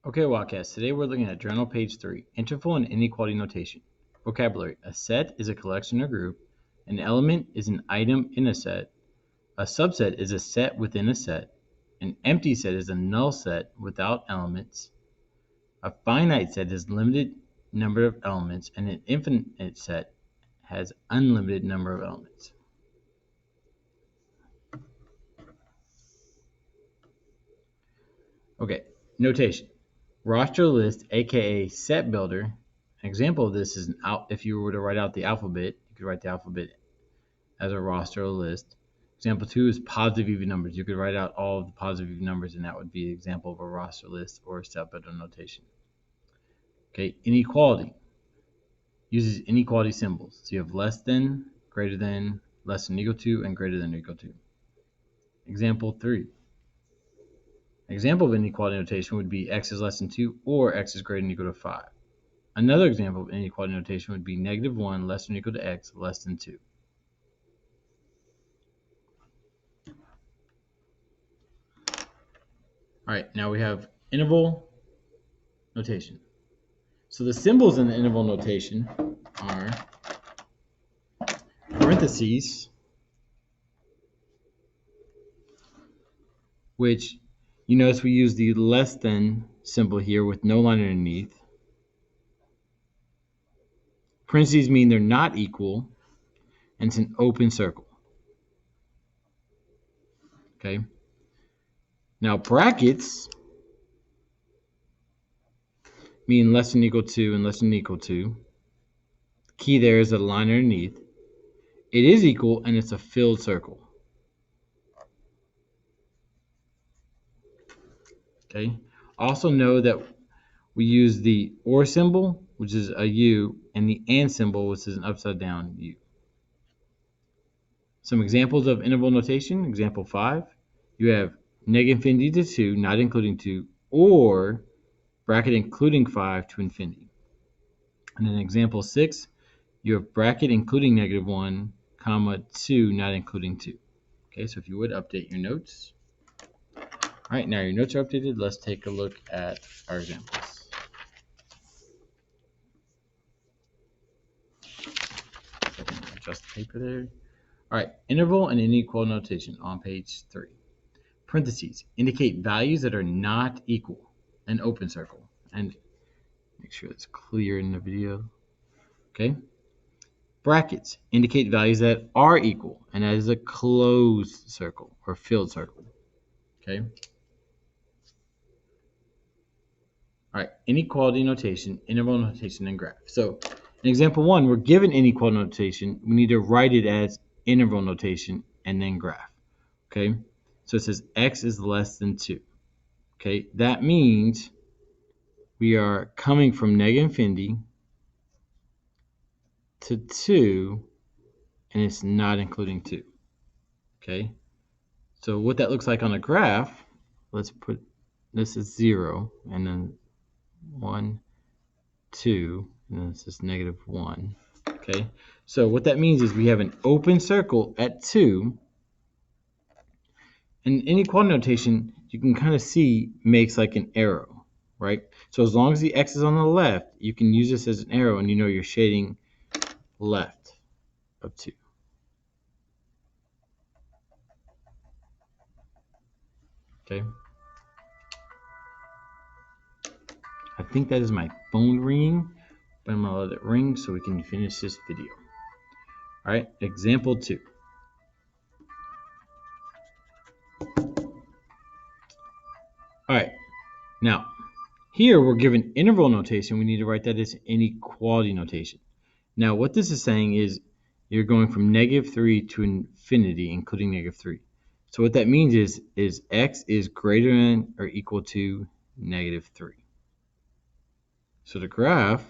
Okay, Wildcats, today we're looking at journal page 3, interval and inequality notation. Vocabulary: a set is a collection or group, an element is an item in a set, a subset is a set within a set, an empty set is a null set without elements, a finite set has limited number of elements, and an infinite set has unlimited number of elements. Okay, notation. Roster list, aka set builder. An example of this is if you were to write out the alphabet, you could write the alphabet as a roster list. Example 2 is positive even numbers. You could write out all of the positive even numbers, and that would be an example of a roster list or a set builder notation. Okay, inequality uses inequality symbols. So you have less than, greater than, less than equal to, and greater than or equal to. Example 3. An example of inequality notation would be x is less than 2 or x is greater than or equal to 5. Another example of inequality notation would be -1 less than or equal to x less than 2. All right, now we have interval notation. So the symbols in the interval notation are parentheses, which you notice we use the less than symbol here with no line underneath. Parentheses mean they're not equal, and it's an open circle. Okay. Now brackets mean less than equal to and less than equal to. The key there is a line underneath. It is equal, and it's a filled circle. Okay. Also know that we use the or symbol, which is a U, and the and symbol, which is an upside down U. Some examples of interval notation. Example 5, you have -infinity to 2, not including 2, or bracket including 5 to infinity. And then example 6, you have bracket including -1, comma 2, not including 2. Okay, so if you would update your notes. All right, now your notes are updated. Let's take a look at our examples. So I can adjust the paper there. All right, interval and inequal notation on page 3. Parentheses indicate values that are not equal, an open circle. And make sure it's clear in the video. Okay. Brackets indicate values that are equal, and that is a closed circle or filled circle. Okay. All right, inequality notation, interval notation, and graph. So in example 1, we're given inequality notation. We need to write it as interval notation and then graph. Okay. So it says x is less than 2. Okay. That means we are coming from -infinity to 2, and it's not including 2. Okay. So what that looks like on a graph, let's put this is 0, and then 1, 2, and then this is -1. Okay. So what that means is we have an open circle at 2. And inequality notation, you can kind of see makes like an arrow, right? So as long as the x is on the left, you can use this as an arrow, and you know you're shading left of 2. Okay. I think that is my phone ringing, but I'm gonna let it ring so we can finish this video. All right, example 2. All right, now here we're given interval notation. We need to write that as inequality notation. Now what this is saying is you're going from -3 to infinity, including -3. So what that means is x is greater than or equal to -3. So the graph,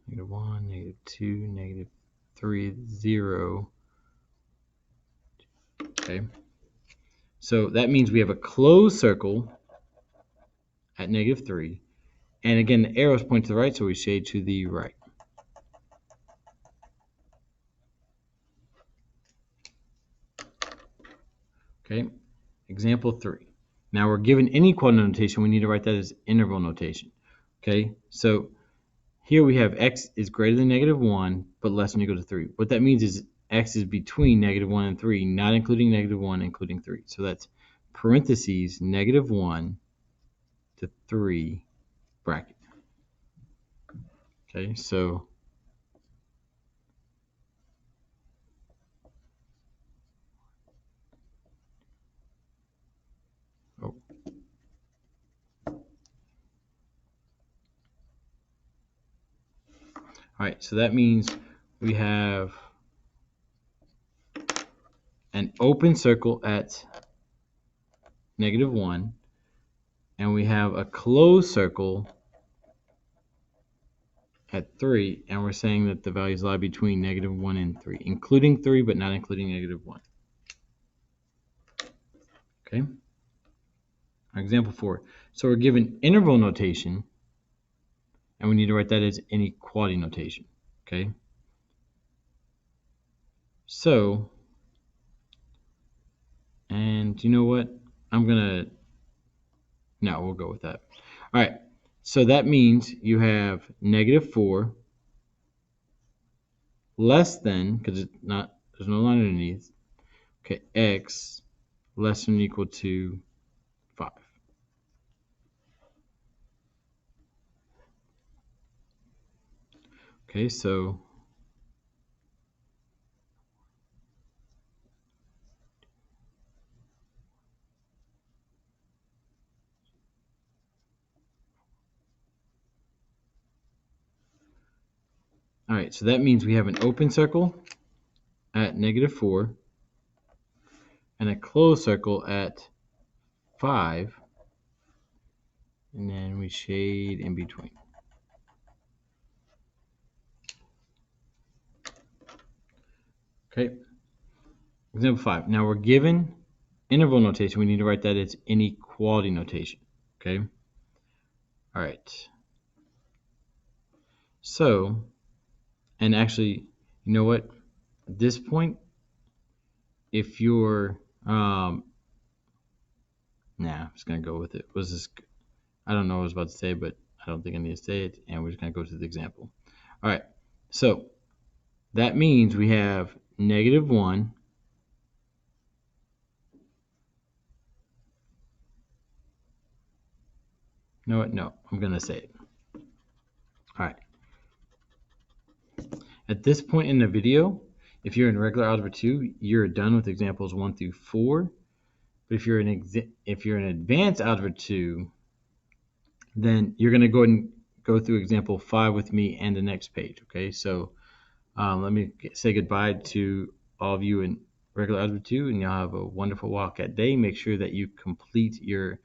-1, -2, -3, 0. Okay. So that means we have a closed circle at -3. And again, the arrows point to the right, so we shade to the right. Okay. Example 3. Now we're given inequality notation. We need to write that as interval notation. Okay, so here we have x is greater than -1, but less than or equal to 3. What that means is x is between -1 and 3, not including -1, including 3. So that's parentheses -1 to 3 bracket. Okay, so oh, all right, so that means we have an open circle at -1, and we have a closed circle at 3, and we're saying that the values lie between -1 and 3, including 3, but not including -1. Okay? Example 4. So we're given interval notation, and we need to write that as inequality notation. Okay? So, and you know what? No, we'll go with that. All right. So that means you have -4 less than, because it's not, there's no line underneath. Okay, x less than or equal to 5. Okay, so all right, so that means we have an open circle at -4 and a closed circle at 5, and then we shade in between. Okay, example 5. Now we're given interval notation. We need to write that as inequality notation. Okay, all right. So, and actually, you know what? At this point, if you're, I'm just gonna go with it. I don't know what I was about to say, but I don't think I need to say it, and we're just gonna go to the example. All right, so that means we have -1 No, I'm gonna say it. All right. At this point in the video, if you're in regular algebra 2, you're done with examples 1 through 4. But if you're in advanced algebra 2, then you're gonna go ahead and go through example 5 with me and the next page. Okay, so let me say goodbye to all of you in regular algebra 2, and y'all have a wonderful walkout day. Make sure that you complete your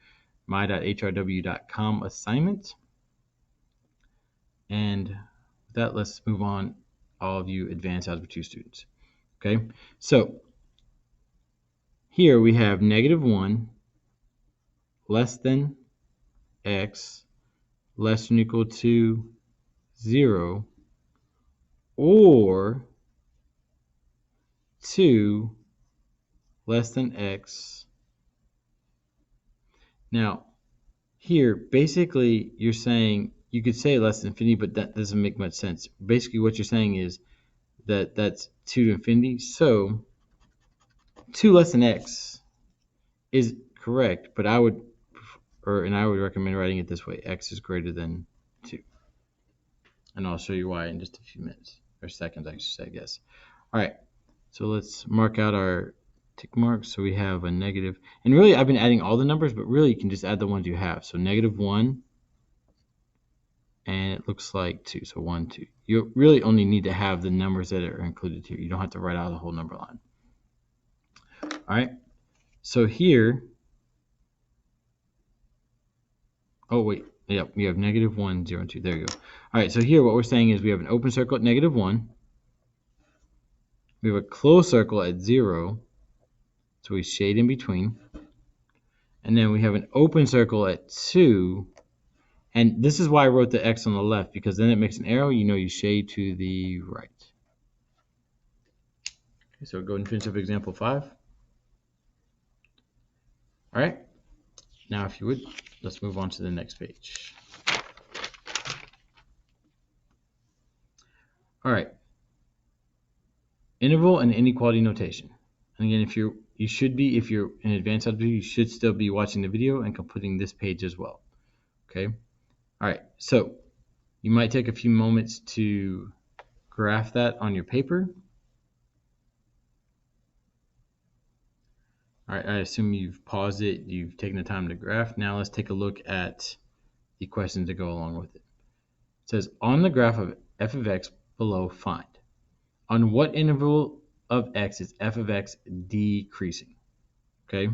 my.hrw.com assignment. And with that, let's move on, all of you advanced algebra 2 students. Okay, so here we have -1 less than x less than or equal to 0, or 2 less than x. Now, here, basically, you're saying, you could say less than infinity, but that doesn't make much sense. Basically, what you're saying is that that's 2 to infinity. So 2 less than x is correct, but I would recommend writing it this way: x is greater than 2. And I'll show you why in just a few minutes, or seconds, I should say, I guess. All right, so let's mark out our tick marks. So we have a negative, and really I've been adding all the numbers, but really you can just add the ones you have. So -1, and it looks like 2, so 1, 2. You really only need to have the numbers that are included here. You don't have to write out the whole number line. All right, so here, oh wait, yep, we have -1, 0, and 2. There you go. All right, so here what we're saying is we have an open circle at -1. We have a closed circle at 0, so we shade in between. And then we have an open circle at 2. And this is why I wrote the x on the left, because then it makes an arrow. You know, you shade to the right. So go ahead and finish up example 5. All right. Now, if you would, let's move on to the next page. All right. Interval and inequality notation. And again, if you're in advanced algebra, you should still be watching the video and completing this page as well. Okay. All right. So you might take a few moments to graph that on your paper. All right. I assume you've paused it. You've taken the time to graph. Now let's take a look at the questions that go along with it. It says, on the graph of f of x below, find. On what interval of x is f of x decreasing? Okay.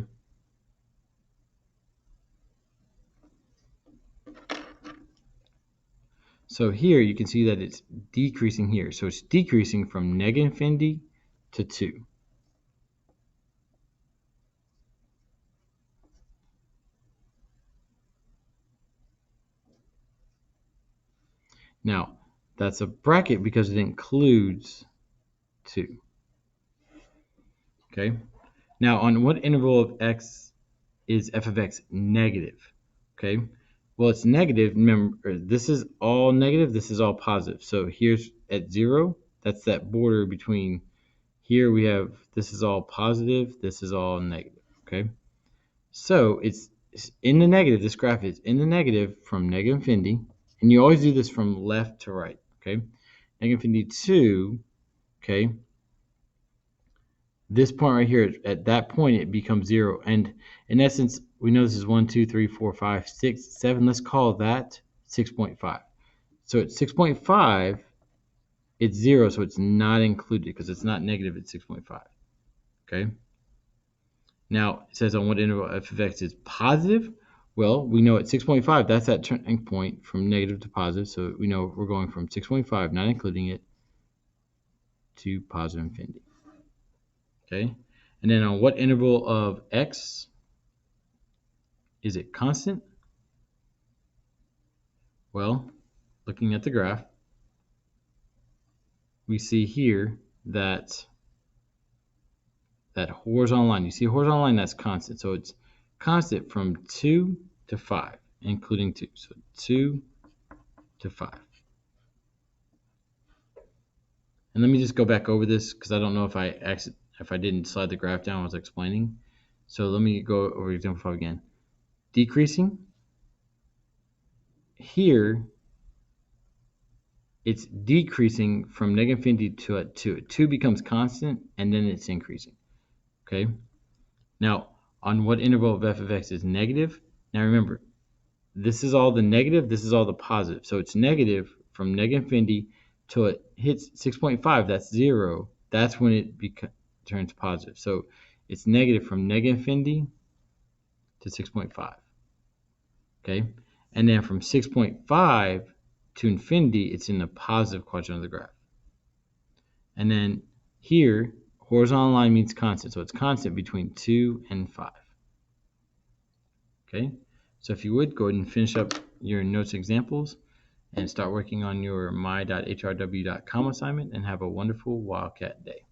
So here you can see that it's decreasing here. So it's decreasing from negative infinity to 2. Now, that's a bracket because it includes 2. Okay. Now, on what interval of x is f of x negative? Okay. Well, it's negative. Remember, this is all negative. This is all positive. So here's at 0. That's that border between here we have, this is all positive. This is all negative. Okay. So it's in the negative. This graph is in the negative from negative infinity. And you always do this from left to right. Okay. Negative infinity 2. Okay. This point right here, at that point, it becomes 0. And in essence, we know this is 1, 2, 3, 4, 5, 6, 7. Let's call that 6.5. So at 6.5, it's 0, so it's not included because it's not negative at 6.5. Okay. Now, it says on what interval f of x is positive. Well, we know at 6.5, that's that turning point from negative to positive. So we know we're going from 6.5, not including it, to positive infinity. Okay, and then on what interval of x is it constant? Well, looking at the graph, we see here that horizontal line. You see a horizontal line that's constant. So it's constant from 2 to 5, including 2. So 2 to 5. And let me just go back over this because I don't know if I didn't slide the graph down when I was explaining. So let me go over example 5 again. Decreasing. Here, it's decreasing from negative infinity to a 2. 2 becomes constant, and then it's increasing. Okay? Now, on what interval of f of x is negative? Now remember, this is all the negative, this is all the positive. So it's negative from negative infinity till it hits 6.5, that's 0. That's when it turns positive. So it's negative from negative infinity to 6.5. Okay? And then from 6.5 to infinity, it's in the positive quadrant of the graph. And then here, horizontal line means constant. So it's constant between 2 and 5. Okay? So if you would, go ahead and finish up your notes examples and start working on your my.hrw.com assignment and have a wonderful Wildcat day.